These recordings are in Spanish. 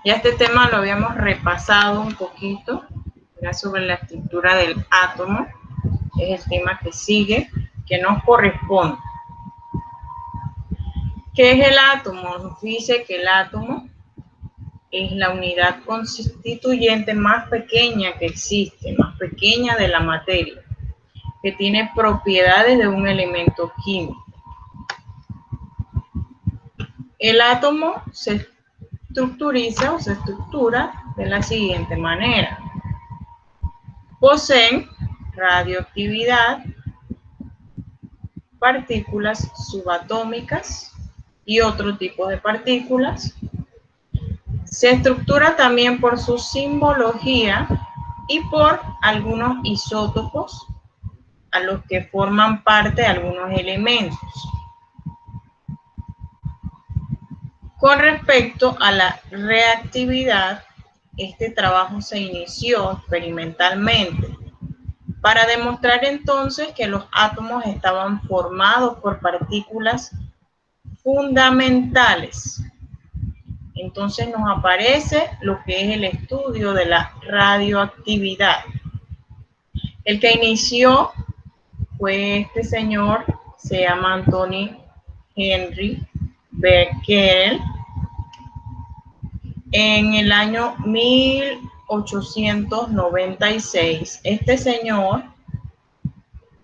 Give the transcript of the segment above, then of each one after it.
Ya este tema lo habíamos repasado un poquito, era sobre la estructura del átomo, es el tema que sigue, que nos corresponde. ¿Qué es el átomo? Nos dice que el átomo es la unidad constituyente más pequeña que existe, más pequeña de la materia, que tiene propiedades de un elemento químico. El átomo se estructura de la siguiente manera. Poseen radioactividad, partículas subatómicas y otro tipo de partículas. Se estructura también por su simbología y por algunos isótopos a los que forman parte algunos elementos. Con respecto a la reactividad, este trabajo se inició experimentalmente para demostrar entonces que los átomos estaban formados por partículas fundamentales. Entonces nos aparece lo que es el estudio de la radioactividad. El que inició fue este señor, se llama Anthony Henry Becquerel, en el año 1896. Este señor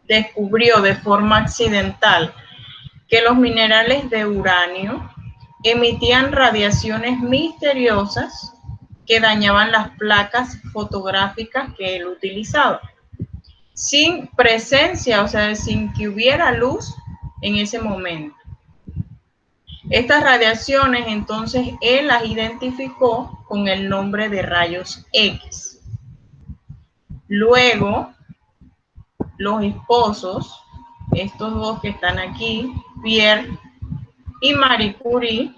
descubrió de forma accidental que los minerales de uranio emitían radiaciones misteriosas que dañaban las placas fotográficas que él utilizaba, sin presencia, o sea, sin que hubiera luz en ese momento. Estas radiaciones, entonces, él las identificó con el nombre de rayos X. Luego, los esposos, estos dos que están aquí, Pierre y Marie Curie,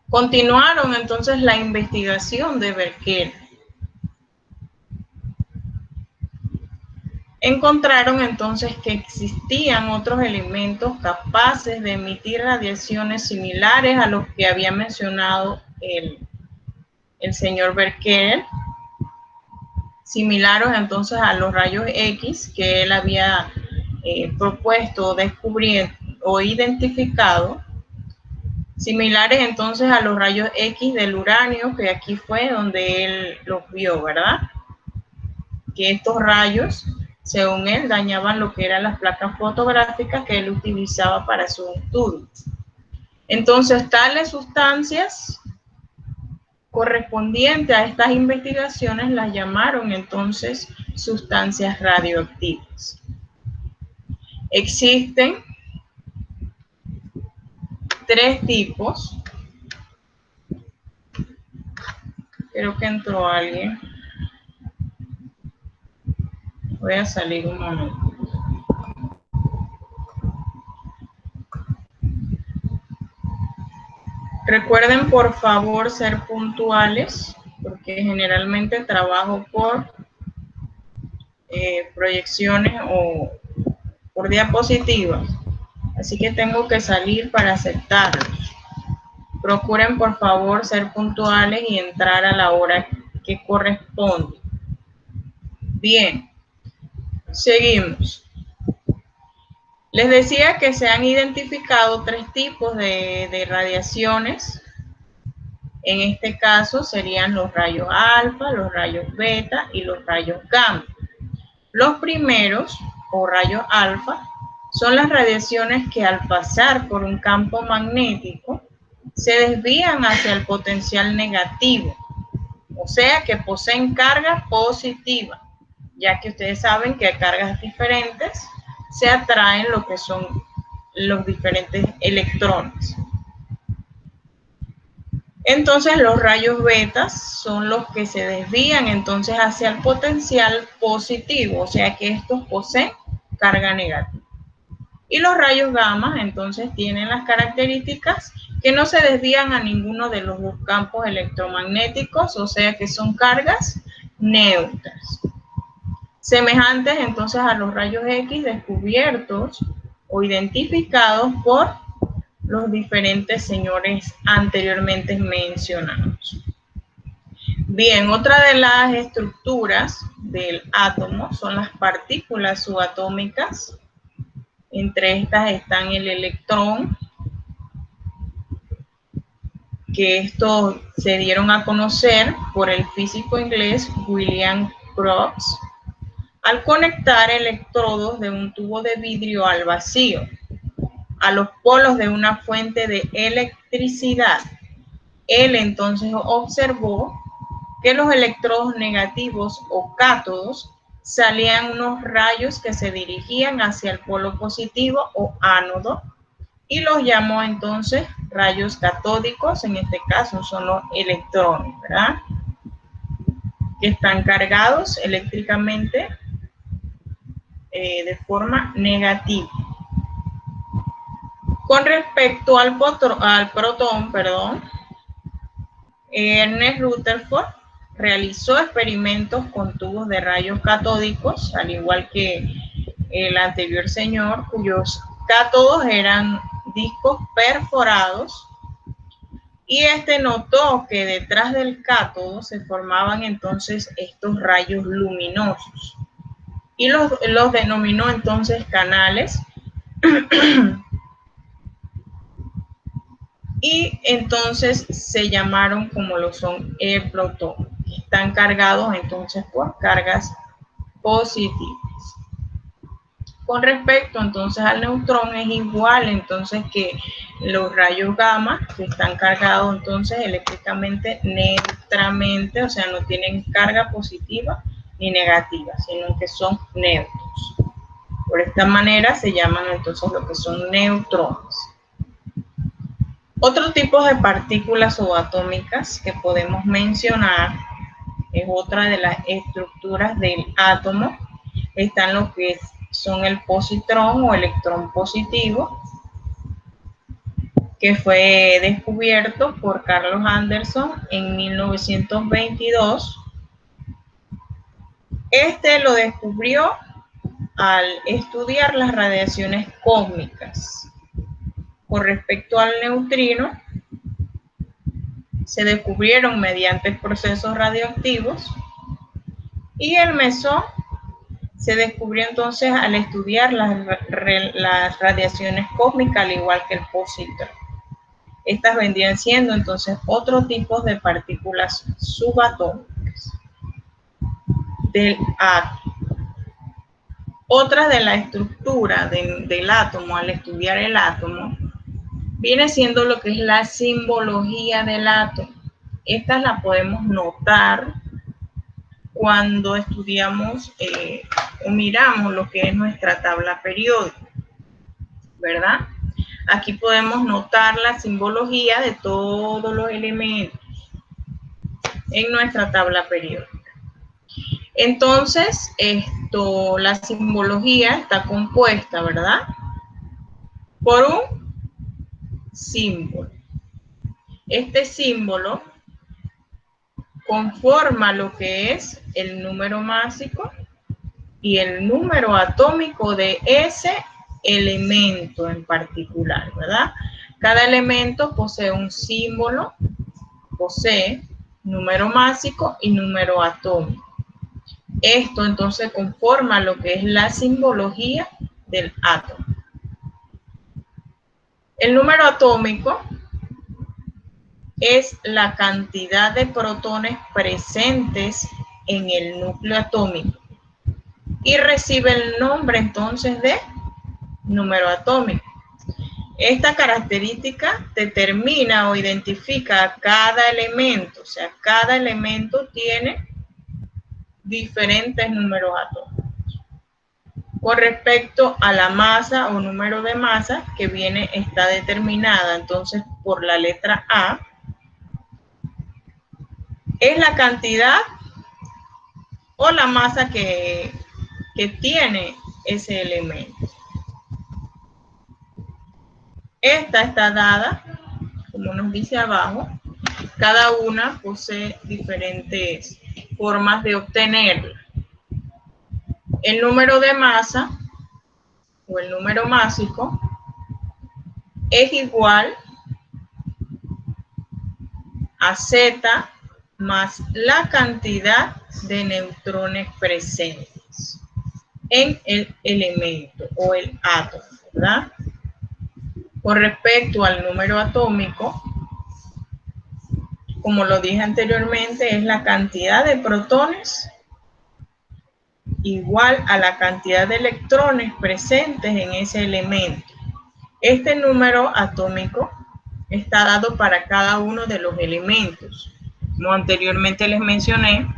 continuaron entonces la investigación de Becquerel. Encontraron entonces que existían otros elementos capaces de emitir radiaciones similares a los que había mencionado el señor Becquerel, similares entonces a los rayos X que él había propuesto, descubrir o identificado, similares entonces a los rayos X del uranio, que aquí fue donde él los vio, ¿verdad? Que estos rayos, según él, dañaban lo que eran las placas fotográficas que él utilizaba para sus estudios. Entonces, tales sustancias correspondientes a estas investigaciones las llamaron entonces sustancias radioactivas. Existen tres tipos. Creo que entró alguien. Voy a salir un momento. Recuerden, por favor, ser puntuales, porque generalmente trabajo por proyecciones o por diapositivas. Así que tengo que salir para aceptarlos. Procuren, por favor, ser puntuales y entrar a la hora que corresponde. Bien, seguimos. Les decía que se han identificado tres tipos de radiaciones. En este caso serían los rayos alfa, los rayos beta y los rayos gamma. Los primeros, o rayos alfa, son las radiaciones que al pasar por un campo magnético se desvían hacia el potencial negativo, o sea que poseen carga positiva, ya que ustedes saben que a cargas diferentes se atraen lo que son los diferentes electrones. Entonces los rayos betas son los que se desvían entonces hacia el potencial positivo, o sea que estos poseen carga negativa. Y los rayos gamma entonces tienen las características que no se desvían a ninguno de los dos campos electromagnéticos, o sea que son cargas neutras. Semejantes entonces a los rayos X descubiertos o identificados por los diferentes señores anteriormente mencionados. Bien, otra de las estructuras del átomo son las partículas subatómicas. Entre estas están el electrón, que estos se dieron a conocer por el físico inglés William Crookes al conectar electrodos de un tubo de vidrio al vacío, a los polos de una fuente de electricidad. Él entonces observó que los electrodos negativos o cátodos salían unos rayos que se dirigían hacia el polo positivo o ánodo y los llamó entonces rayos catódicos. En este caso son los electrones, ¿verdad? Que están cargados eléctricamente de forma negativa. Con respecto al protón, Ernest Rutherford realizó experimentos con tubos de rayos catódicos, al igual que el anterior señor, cuyos cátodos eran discos perforados, y este notó que detrás del cátodo se formaban entonces estos rayos luminosos y los denominó entonces canales. Y entonces se llamaron como lo son el protón, que están cargados entonces por cargas positivas. Con respecto entonces al neutrón, es igual entonces que los rayos gamma, que están cargados entonces eléctricamente neutramente, o sea, no tienen carga positiva ni negativa, sino que son neutros. Por esta manera se llaman entonces lo que son neutrones. Otro tipo de partículas subatómicas que podemos mencionar es otra de las estructuras del átomo. Están los que son el positrón o electrón positivo, que fue descubierto por Carlos Anderson en 1922. Este lo descubrió al estudiar las radiaciones cósmicas. Con respecto al neutrino, se descubrieron mediante procesos radioactivos, y el mesón se descubrió entonces al estudiar las radiaciones cósmicas, al igual que el positrón. Estas vendrían siendo entonces otro tipo de partículas subatómicas del átomo. Otra de la estructura del átomo, al estudiar el átomo, viene siendo lo que es la simbología del átomo. Esta la podemos notar cuando estudiamos o miramos lo que es nuestra tabla periódica, ¿verdad? Aquí podemos notar la simbología de todos los elementos en nuestra tabla periódica. Entonces, la simbología está compuesta, ¿verdad?, por un símbolo. Este símbolo conforma lo que es el número másico y el número atómico de ese elemento en particular, ¿verdad? Cada elemento posee un símbolo, posee número másico y número atómico. Esto entonces conforma lo que es la simbología del átomo. El número atómico es la cantidad de protones presentes en el núcleo atómico y recibe el nombre entonces de número atómico. Esta característica determina o identifica cada elemento, o sea, cada elemento tiene diferentes números atómicos. Con respecto a la masa o número de masa que está determinada entonces por la letra A, es la cantidad o la masa que tiene ese elemento. Esta está dada, como nos dice abajo, cada una posee diferentes formas de obtenerla. El número de masa o el número másico es igual a Z más la cantidad de neutrones presentes en el elemento o el átomo, ¿verdad? Con respecto al número atómico, como lo dije anteriormente, es la cantidad de protones igual a la cantidad de electrones presentes en ese elemento. Este número atómico está dado para cada uno de los elementos, como anteriormente les mencioné,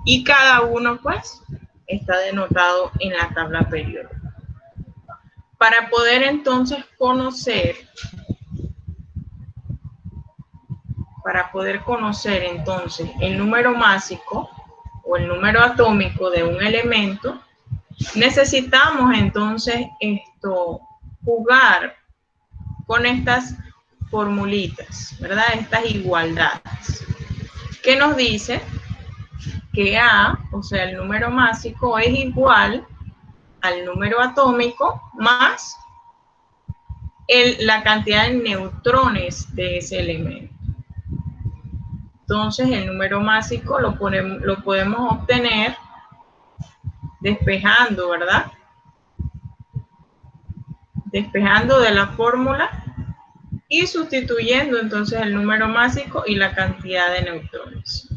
y cada uno pues está denotado en la tabla periódica. Para poder entonces conocer entonces el número másico o el número atómico de un elemento, necesitamos entonces jugar con estas formulitas, ¿verdad? Estas igualdades. ¿Qué nos dice? Que A, o sea, el número másico es igual al número atómico más la cantidad de neutrones de ese elemento. Entonces, el número másico lo podemos obtener despejando, ¿verdad? Despejando de la fórmula y sustituyendo entonces el número másico y la cantidad de neutrones.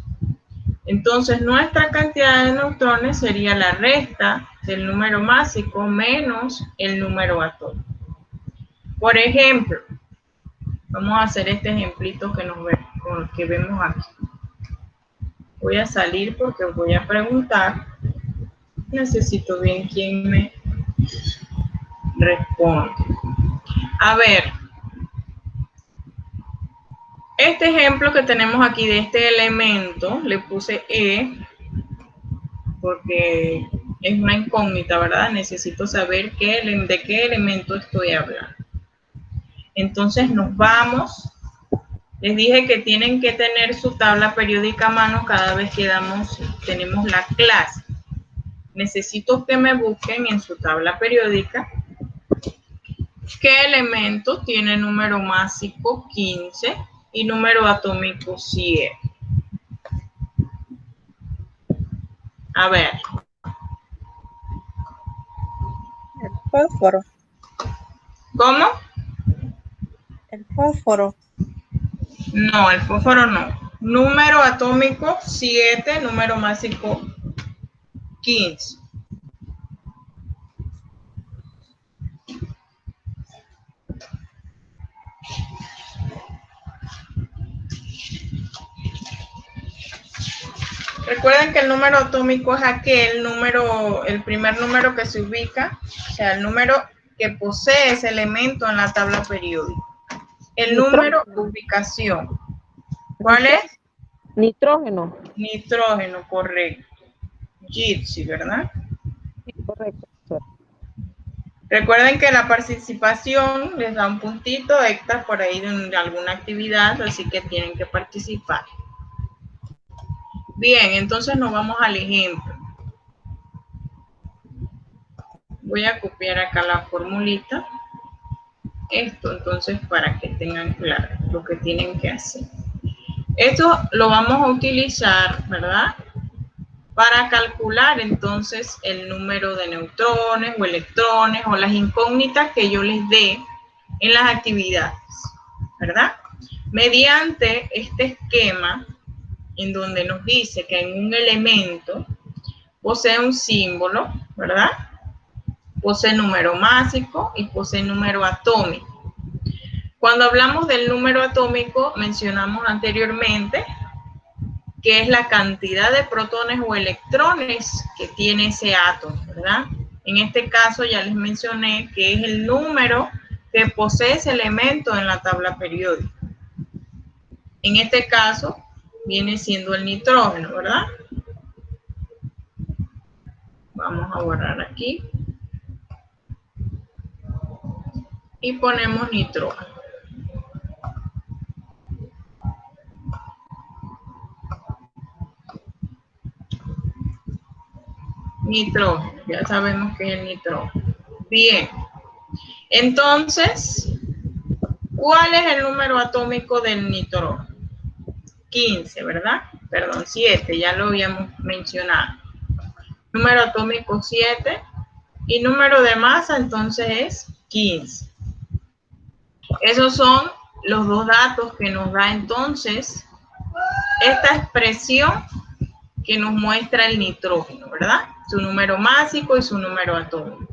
Entonces, nuestra cantidad de neutrones sería la resta del número másico menos el número atómico. Por ejemplo, vamos a hacer este ejemplito que vemos aquí. Voy a salir porque voy a preguntar. Necesito bien quién me responde. A ver, este ejemplo que tenemos aquí de este elemento, le puse E porque es una incógnita, ¿verdad? Necesito saber de qué elemento estoy hablando. Entonces nos vamos. Les dije que tienen que tener su tabla periódica a mano cada vez que tenemos la clase. Necesito que me busquen en su tabla periódica qué elemento tiene número másico 15 y número atómico 7. A ver. El fósforo. ¿Cómo? El fósforo. No, el fósforo no. Número atómico 7, número másico 15. Recuerden que el número atómico es el primer número que se ubica, o sea, el número que posee ese elemento en la tabla periódica. El número de ubicación. ¿Cuál es? Nitrógeno. Nitrógeno, correcto. Gypsy, ¿verdad? Sí, correcto. Recuerden que la participación les da un puntito extra por ahí de alguna actividad, así que tienen que participar. Bien, entonces nos vamos al ejemplo. Voy a copiar acá la formulita. Esto, entonces, para que tengan claro lo que tienen que hacer. Esto lo vamos a utilizar, ¿verdad? Para calcular, entonces, el número de neutrones o electrones o las incógnitas que yo les dé en las actividades, ¿verdad? Mediante este esquema, en donde nos dice que en un elemento posee un símbolo, ¿verdad? Posee número másico y posee número atómico. Cuando hablamos del número atómico, mencionamos anteriormente que es la cantidad de protones o electrones que tiene ese átomo, ¿verdad? En este caso ya les mencioné que es el número que posee ese elemento en la tabla periódica. En este caso viene siendo el nitrógeno, ¿verdad? Vamos a borrar aquí. Y ponemos nitrógeno. Nitrógeno, ya sabemos que es el nitrógeno. Bien, entonces, ¿Cuál es el número atómico del nitrógeno? 15, ¿verdad? Perdón, 7, ya lo habíamos mencionado. Número atómico 7 y número de masa entonces es 15. Esos son los dos datos que nos da entonces esta expresión que nos muestra el nitrógeno, ¿verdad? Su número másico y su número atómico.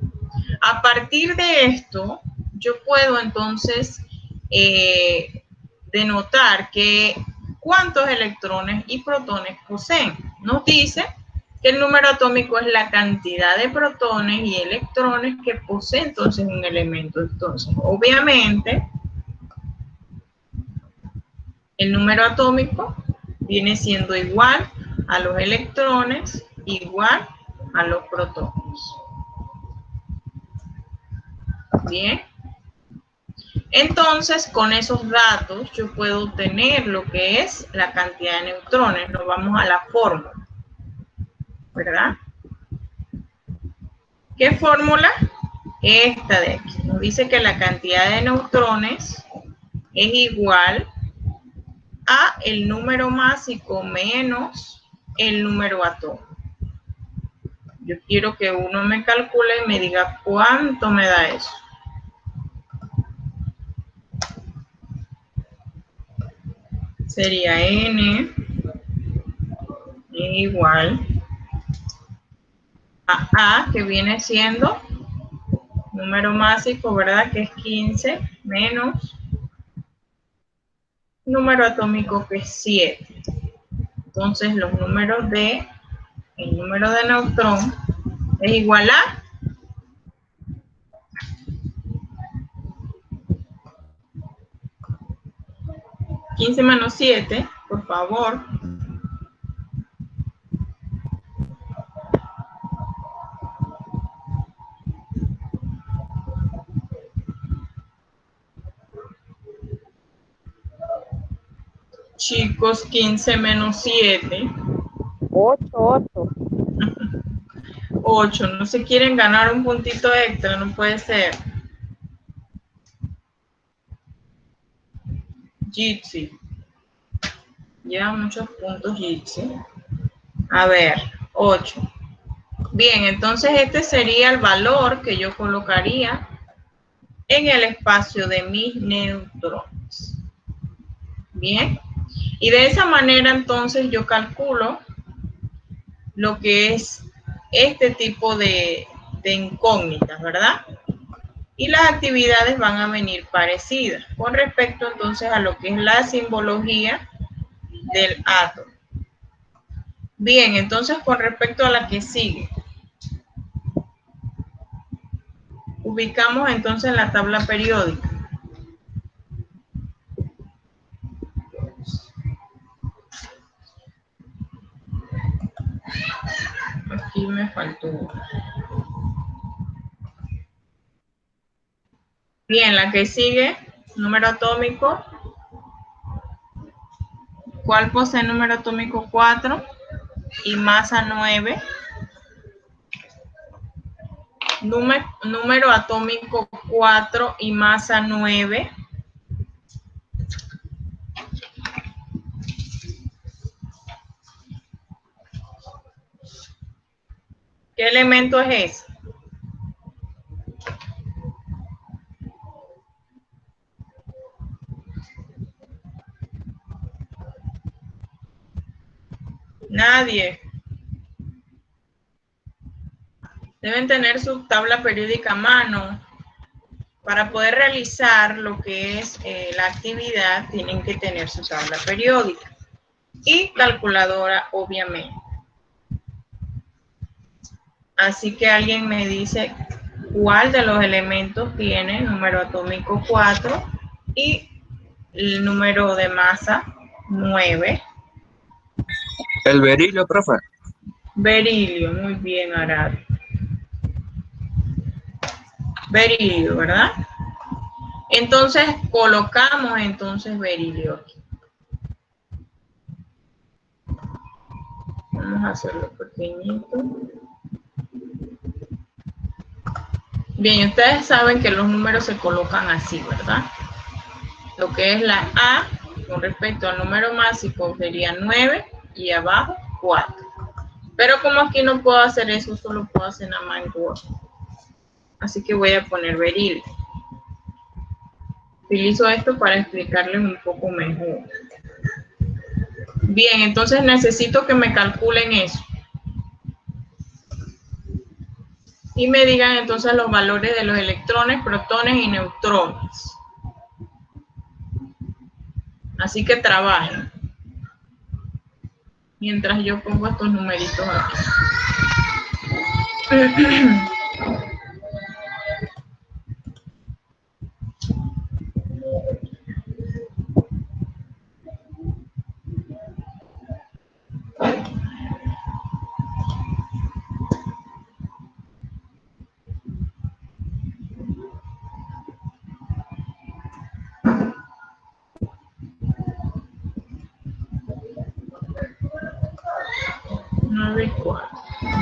A partir de esto, yo puedo entonces denotar que cuántos electrones y protones poseen. Nos dice que el número atómico es la cantidad de protones y electrones que posee entonces un elemento. Entonces, obviamente, el número atómico viene siendo igual a los electrones, igual a los protones. Bien. Entonces, con esos datos yo puedo obtener lo que es la cantidad de neutrones. Nos vamos a la fórmula, ¿verdad? ¿Qué fórmula? Esta de aquí. Nos dice que la cantidad de neutrones es igual a el número másico menos el número atómico. Yo quiero que uno me calcule y me diga cuánto me da eso. Sería N igual a A, que viene siendo número másico, ¿verdad? Que es 15 menos número atómico, que es 7. Entonces, los números de, el número de neutrón es igual a 15 menos 7, por favor. Chicos, 15 menos 7. 8. 8. No se quieren ganar un puntito extra, no puede ser. Jitsi. Lleva muchos puntos Jitsi. A ver, 8. Bien, entonces este sería el valor que yo colocaría en el espacio de mis neutrones. Bien, y de esa manera entonces yo calculo lo que es este tipo de incógnitas, ¿verdad? Y las actividades van a venir parecidas con respecto entonces a lo que es la simbología del átomo. Bien, entonces con respecto a la que sigue, ubicamos entonces la tabla periódica. Aquí me faltó. Bien, la que sigue, número atómico. ¿Cuál posee número atómico 4 y masa 9? Número atómico 4 y masa 9. ¿Qué elemento es ese? Nadie. Deben tener su tabla periódica a mano. Para poder realizar lo que es la actividad, tienen que tener su tabla periódica y calculadora, obviamente. Así que alguien me dice cuál de los elementos tiene número atómico 4 y el número de masa 9. El berilio, profe. Berilio, muy bien, Arad. Berilio, ¿verdad? Entonces colocamos entonces berilio aquí. Vamos a hacerlo pequeñito. Bien, ustedes saben que los números se colocan así, ¿verdad? lo que es la A con respecto al número másico sería 9 y abajo 4. Pero como aquí no puedo hacer eso, solo puedo hacer nada más en Word. Así que voy a poner berilio. Utilizo esto para explicarles un poco mejor. Bien, entonces necesito que me calculen eso. Y me digan entonces los valores de los electrones, protones y neutrones. Así que trabajen. Mientras yo pongo estos numeritos aquí.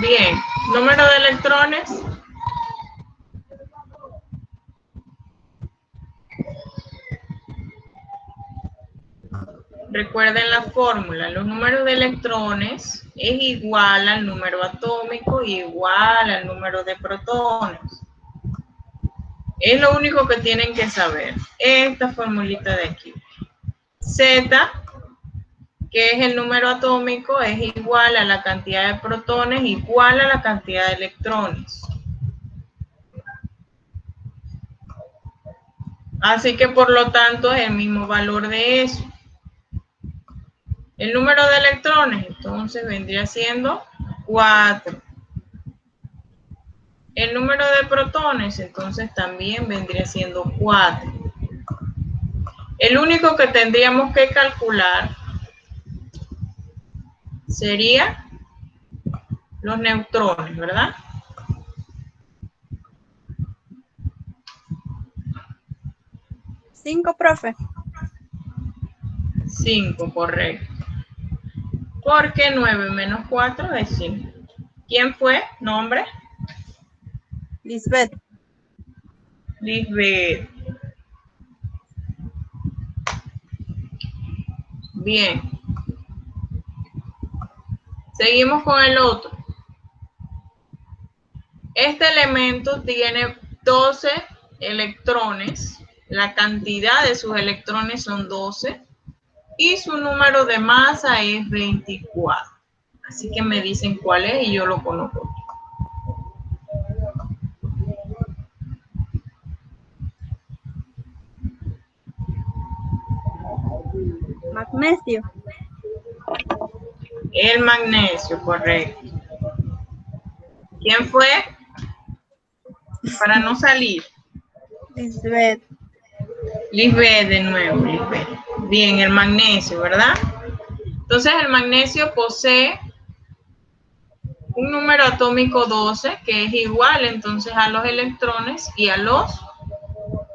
Bien, número de electrones. Recuerden la fórmula, los números de electrones es igual al número atómico y igual al número de protones. Es lo único que tienen que saber. Esta formulita de aquí. Z, que es el número atómico, es igual a la cantidad de protones, igual a la cantidad de electrones. Así que por lo tanto es el mismo valor de eso. El número de electrones entonces vendría siendo 4. El número de protones entonces también vendría siendo 4. El único que tendríamos que calcular sería los neutrones, ¿verdad? 5, profe. 5, correcto. Porque 9 menos 4 es 5. ¿Quién fue? ¿Nombre? Lisbeth. Lisbeth. Bien. Seguimos con el otro. Este elemento tiene 12 electrones. La cantidad de sus electrones son 12. Y su número de masa es 24. Así que me dicen cuál es y yo lo conozco. Magnesio. El magnesio, correcto. ¿Quién fue? Para no salir. Lisbeth. Lisbeth de nuevo, Lisbeth. Bien, el magnesio, ¿verdad? Entonces el magnesio posee un número atómico 12, que es igual entonces a los electrones y a los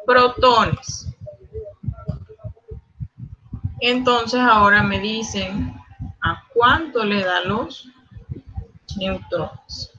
protones. Entonces ahora me dicen a cuánto le da los neutrones.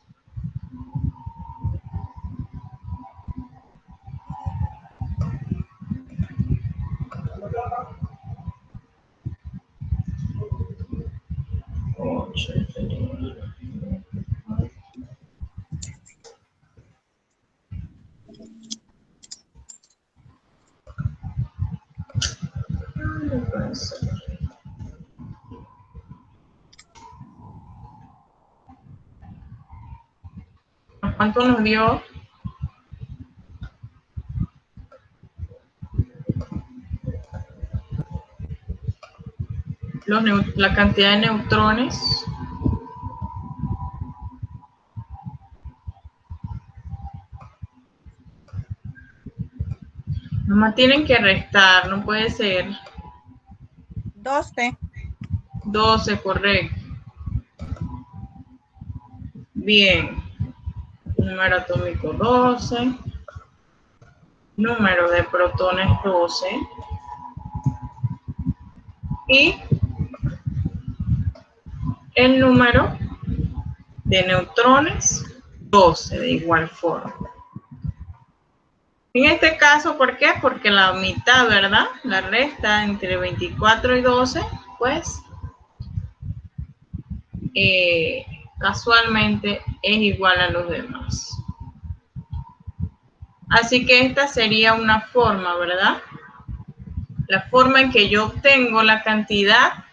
¿Cuánto nos dio? La cantidad de neutrones. Nomás tienen que restar, no puede ser. 12. 12, correcto. Bien. Número atómico 12. Número de protones 12. Y el número de neutrones 12 de igual forma. En este caso, ¿por qué? Porque la mitad, ¿verdad? La resta entre 24 y 12, pues casualmente es igual a los demás. Así que esta sería una forma, ¿verdad? La forma en que yo obtengo la cantidad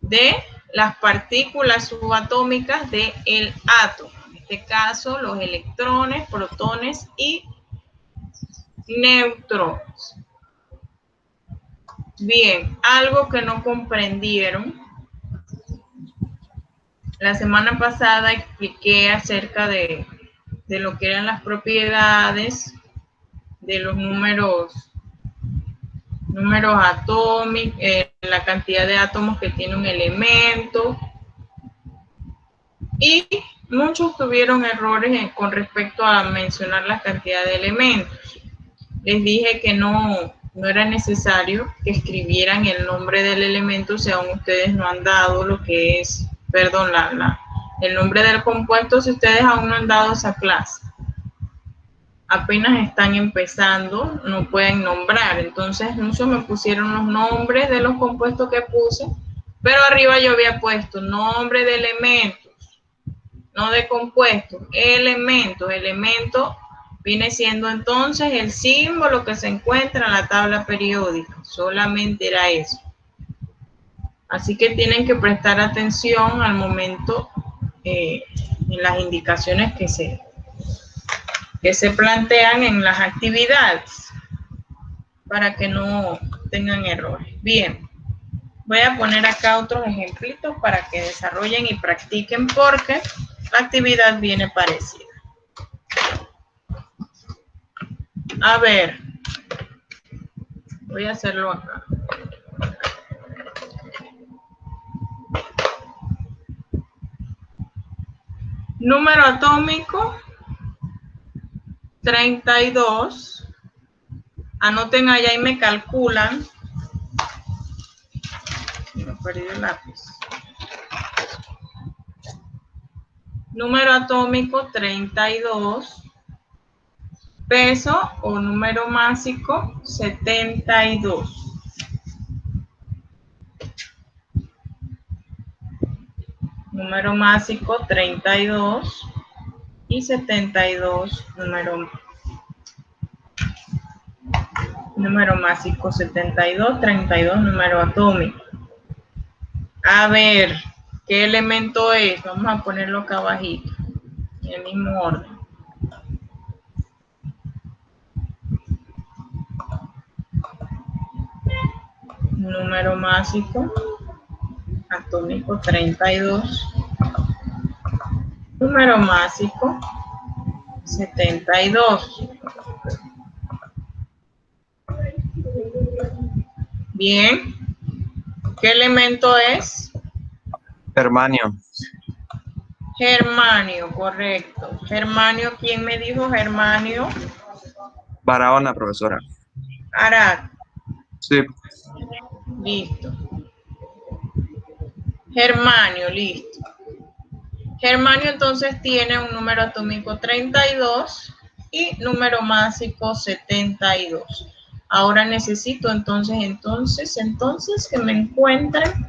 de las partículas subatómicas del átomo. En este caso, los electrones, protones y neutrones. Bien, algo que no comprendieron. La semana pasada expliqué acerca de lo que eran las propiedades de los números atómicos, la cantidad de átomos que tiene un elemento. Y muchos tuvieron errores con respecto a mencionar la cantidad de elementos. Les dije que no era necesario que escribieran el nombre del elemento si aún ustedes no han dado lo que es, perdón, el nombre del compuesto si ustedes aún no han dado esa clase. Apenas están empezando, no pueden nombrar. Entonces muchos me pusieron los nombres de los compuestos que puse, pero arriba yo había puesto nombre de elementos, no de compuestos, elementos. Elemento viene siendo entonces el símbolo que se encuentra en la tabla periódica. Solamente era eso. Así que tienen que prestar atención al momento en las indicaciones que se plantean en las actividades para que no tengan errores. Bien, voy a poner acá otros ejemplitos para que desarrollen y practiquen porque la actividad viene parecida. A ver, voy a hacerlo acá. Número atómico 32. Anoten allá y me calculan. Me perdí el lápiz. Número atómico 32. Peso o número másico 72. Número másico 32 y 72 número másico 72, 32 número atómico. A ver, ¿qué elemento es? Vamos a ponerlo acá abajito, en el mismo orden. Número másico atómico 32. Número másico 72. Bien. ¿Qué elemento es? Germanio. Germanio, correcto. Germanio, ¿quién me dijo germanio? Barahona, profesora. Arad. Sí. Listo. Germanio, listo. Germanio entonces tiene un número atómico 32 y número másico 72. Ahora necesito entonces que me encuentren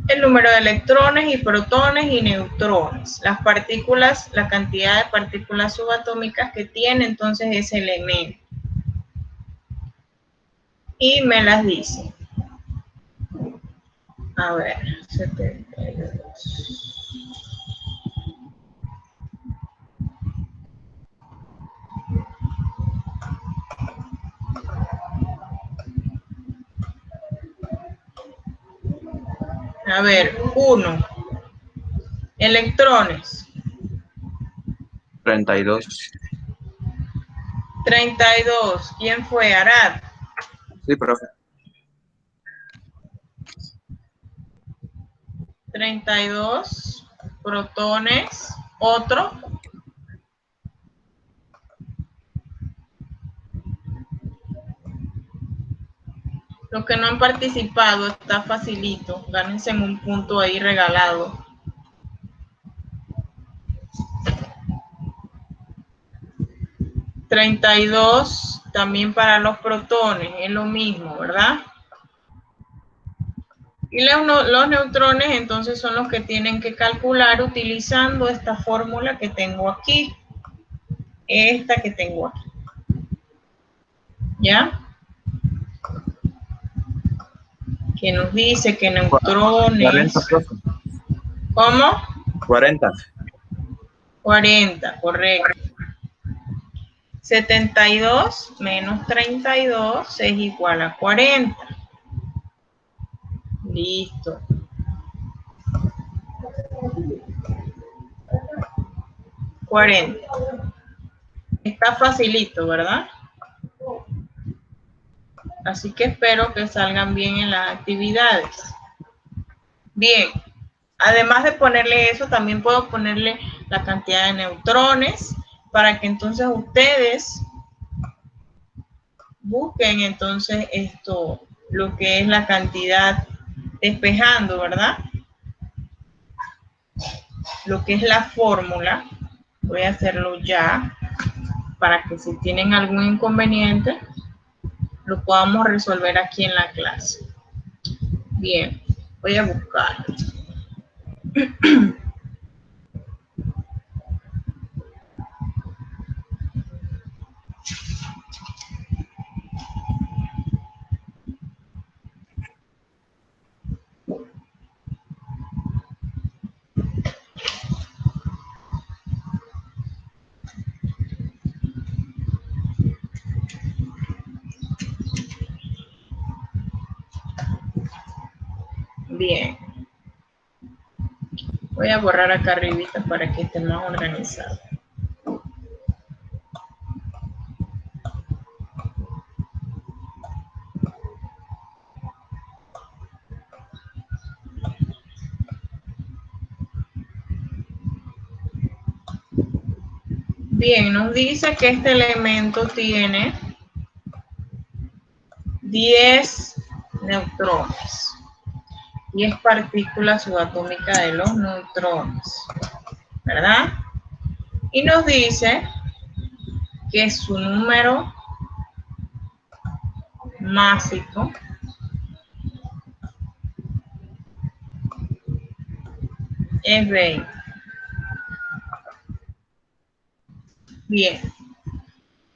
el número de electrones y protones y neutrones. Las partículas, la cantidad de partículas subatómicas que tiene entonces ese elemento. Y me las dice. A ver, 72. A ver, 1. Electrones. 32. 32. ¿Quién fue? Arad. Sí, profe. 32. Protones. Otro. Los que no han participado, está facilito. Gánense en un punto ahí regalado. 32 también para los protones, es lo mismo, ¿verdad? Y los neutrones entonces son los que tienen que calcular utilizando esta fórmula que tengo aquí. Esta que tengo aquí. ¿Ya? Que nos dice que neutrones... 40, profe. ¿Cómo? 40. 40, correcto. 72 menos 32 es igual a 40. Listo. $40. Está facilito, ¿verdad? Así que espero que salgan bien en las actividades. Bien. Además de ponerle eso, también puedo ponerle la cantidad de neutrones para que entonces ustedes busquen entonces esto, lo que es la cantidad despejando, ¿verdad? Lo que es la fórmula. Voy a hacerlo ya para que si tienen algún inconveniente lo podamos resolver aquí en la clase. Bien, voy a buscar. Bien. Voy a borrar acá arribita para que esté más organizado. Bien, nos dice que este elemento tiene 10 neutrones, 10 partículas subatómicas de los neutrones, ¿verdad? Y nos dice que su número másico es 20. Bien.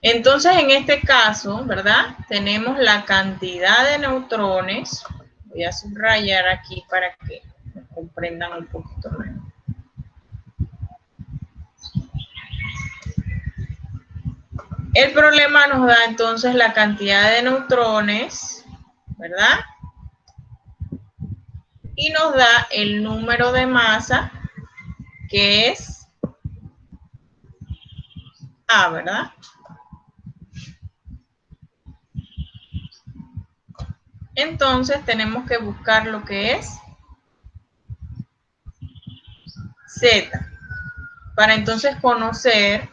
Entonces, en este caso, ¿verdad? Tenemos la cantidad de neutrones. Voy a subrayar aquí para que me comprendan un poquito mejor. El problema nos da entonces la cantidad de neutrones, ¿verdad? Y nos da el número de masa, que es A, ¿verdad? Entonces tenemos que buscar lo que es Z, para entonces conocer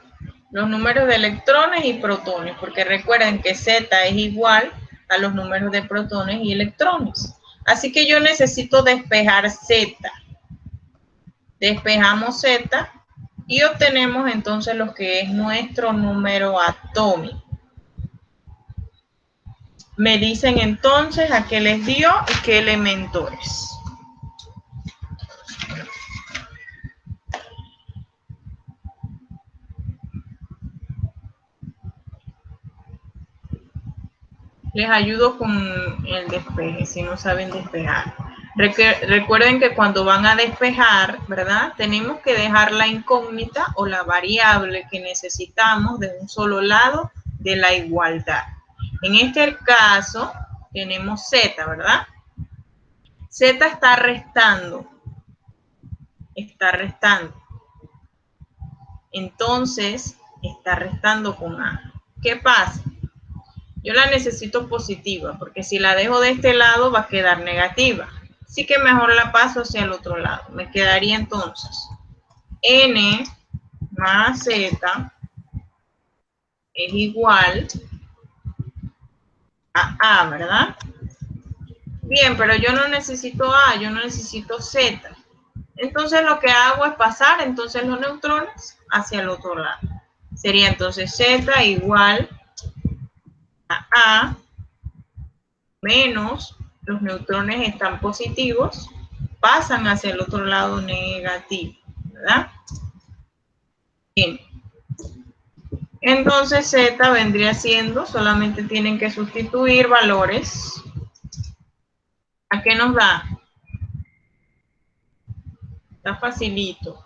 los números de electrones y protones, porque recuerden que Z es igual a los números de protones y electrones. Así que yo necesito despejar Z. Despejamos Z y obtenemos entonces lo que es nuestro número atómico. Me dicen entonces a qué les dio y qué elemento es. Les ayudo con el despeje, si no saben despejar. Recuerden que cuando van a despejar, ¿verdad? Tenemos que dejar la incógnita o la variable que necesitamos de un solo lado de la igualdad. En este caso, tenemos Z, ¿verdad? Z está restando. Está restando. Entonces, está restando con A. ¿Qué pasa? Yo la necesito positiva, porque si la dejo de este lado va a quedar negativa. Así que mejor la paso hacia el otro lado. Me quedaría entonces N más Z es igual a A, ¿verdad? Bien, pero yo no necesito A, yo no necesito Z. Entonces lo que hago es pasar entonces los neutrones hacia el otro lado. Sería entonces Z igual a A menos los neutrones están positivos, pasan hacia el otro lado negativo, ¿verdad? Bien. Entonces Z vendría siendo, solamente tienen que sustituir valores. ¿A qué nos da? Está facilito.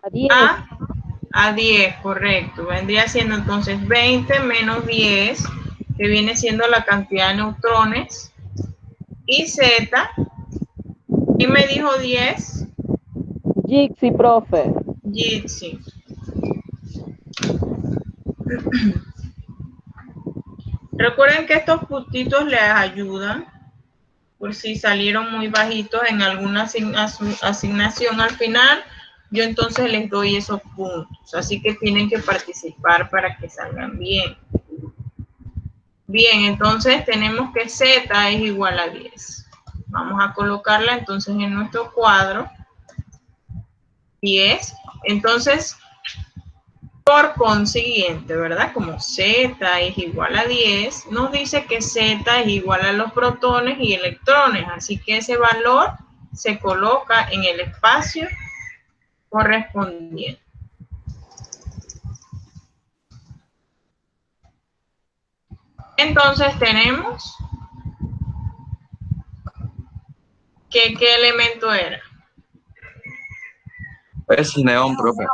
A 10. A 10, correcto. Vendría siendo entonces 20 menos 10, que viene siendo la cantidad de neutrones. Y Z, ¿quién me dijo 10? Jixi, profe. Jitsi. Recuerden que estos puntitos les ayudan por si salieron muy bajitos en alguna asignación al final. Yo entonces les doy esos puntos. Así que tienen que participar para que salgan bien. Bien, entonces tenemos que Z es igual a 10. Vamos a colocarla entonces en nuestro cuadro. 10. Entonces, por consiguiente, ¿verdad? Como Z es igual a 10, nos dice que Z es igual a los protones y electrones. Así que ese valor se coloca en el espacio correspondiente. Entonces tenemos que ¿qué elemento era? Es neón, profe.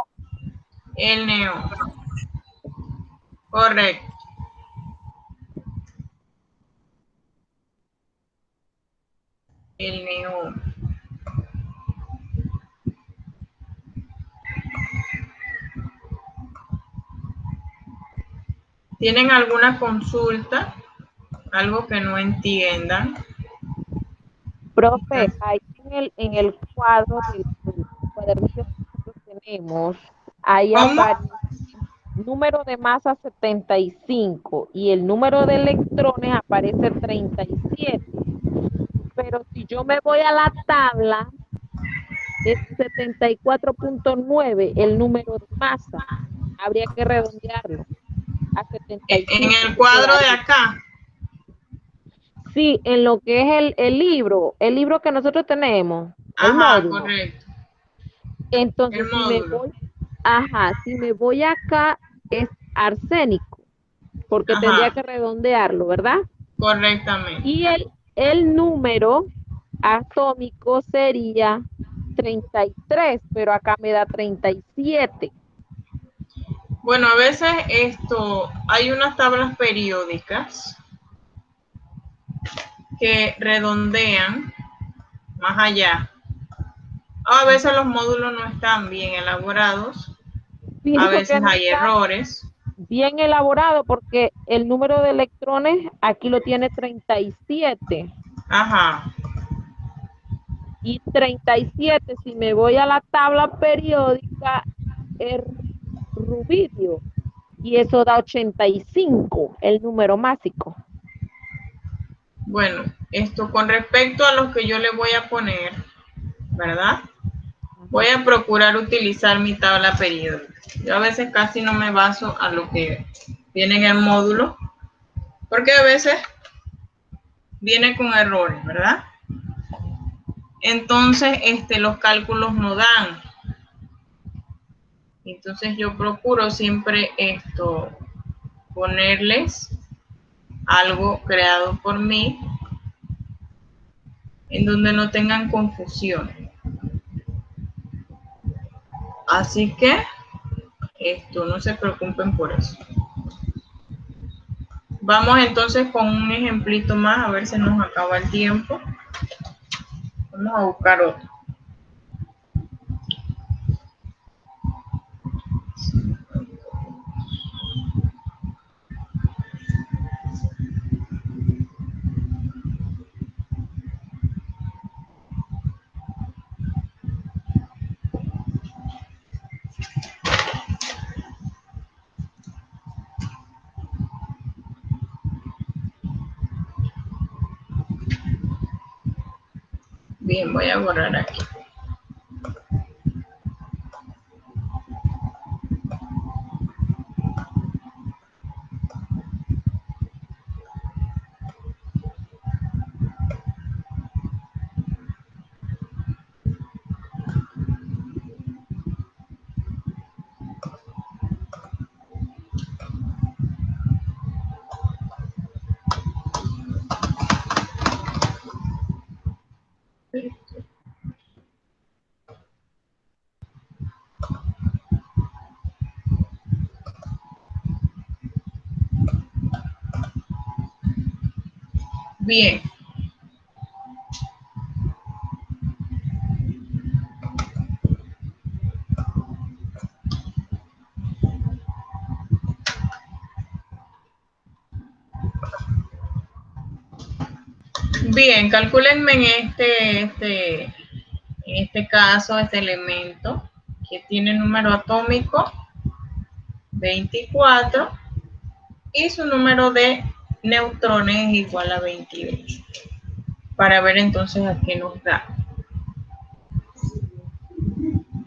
El neón. Correcto. El neón. ¿Tienen alguna consulta? Algo que no entiendan. Profe, ahí en el cuadro del cuadernillo que nosotros tenemos, ahí ¿Cómo? aparece número de masa 75 y el número de electrones aparece 37. Pero si yo me voy a la tabla, es 74.9 el número de masa. Habría que redondearlo a En 75. el cuadro de acá. Sí, en lo que es el libro que nosotros tenemos, el Ajá, módulo. correcto. Entonces, El módulo. si me voy acá, es arsénico, porque tendría Ajá, que redondearlo, ¿verdad? correctamente. Y el número atómico sería 33, pero acá me da 37. Bueno, a veces hay unas tablas periódicas que redondean más allá. A veces los módulos no están bien elaborados, a Pienso veces que no hay está errores. bien elaborado porque el número de electrones aquí lo tiene 37. Ajá, Y 37, si me voy a la tabla periódica, es rubidio. Y eso da 85, el número másico. bueno, con respecto a lo que yo le voy a poner, ¿verdad? Voy a procurar utilizar mi tabla periódica. Yo a veces casi no me baso a lo que viene en el módulo, porque a veces viene con errores, ¿verdad? Entonces, los cálculos no dan. Entonces yo procuro siempre ponerles algo creado por mí en donde no tengan confusión. Así que no se preocupen por eso. Vamos entonces con un ejemplito más, a ver si nos acaba el tiempo. Vamos a buscar otro. Bien, voy a borrar aquí. Bien. Bien, calcúlenme en este caso, este elemento que tiene número atómico 24 y su número de neutrones es igual a 28. Para ver entonces a qué nos da.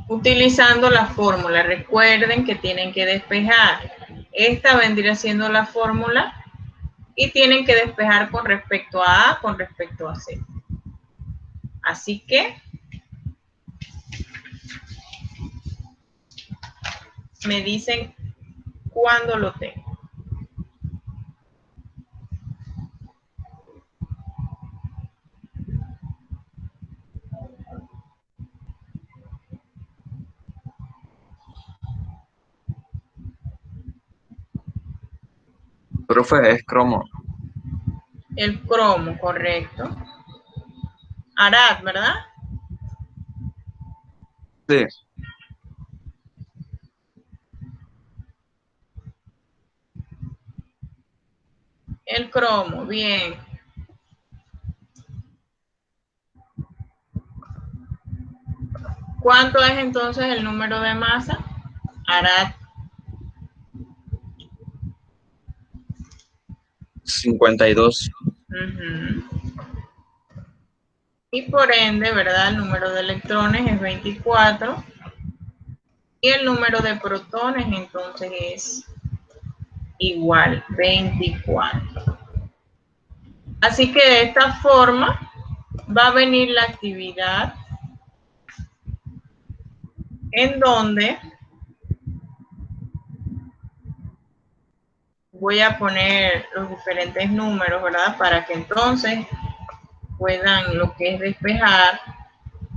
Utilizando la fórmula, recuerden que tienen que despejar. Esta vendría siendo la fórmula y tienen que despejar con respecto a A, con respecto a C. Así que me dicen cuándo lo tengo. Profe, es cromo. El cromo, correcto. Arad, ¿verdad? Sí. El cromo, bien. ¿Cuánto es entonces el número de masa? Arad. 52. Y por ende, ¿verdad? El número de electrones es 24. Y el número de protones entonces es igual, 24. Así que de esta forma va a venir la actividad en donde voy a poner los diferentes números, ¿verdad? Para que entonces puedan lo que es despejar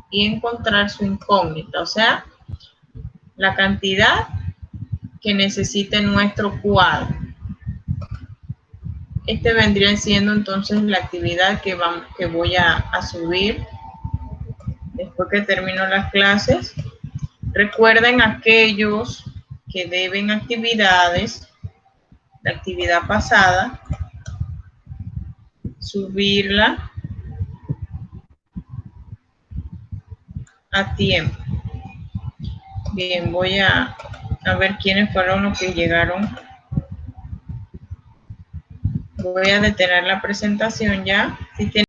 y encontrar su incógnita, o sea, la cantidad que necesite nuestro cuadro. Este vendría siendo entonces la actividad que voy a subir después que termino las clases. Recuerden aquellos que deben actividades, la actividad pasada, subirla a tiempo. Bien, voy a ver quiénes fueron los que llegaron. Voy a detener la presentación ya. Si tienen